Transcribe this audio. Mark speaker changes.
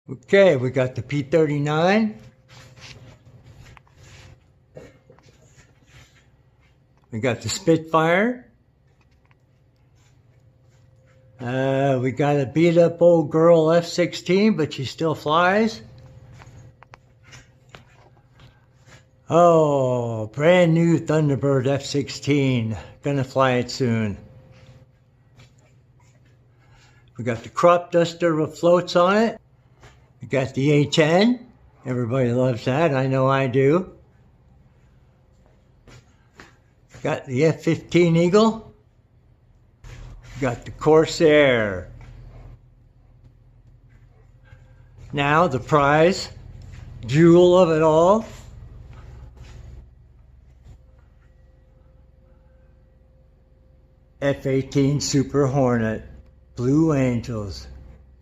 Speaker 1: Okay, we got the P-39. We got the Spitfire. We got a beat up old girl F-16, but she still flies. Oh, brand new Thunderbird F-16. Gonna fly it soon. We got the crop duster with floats on it. We got the A-10. Everybody loves that. I know I do. Got the F-15 Eagle. Got the Corsair. Now the prize, jewel of it all. F-18 Super Hornet, Blue Angels.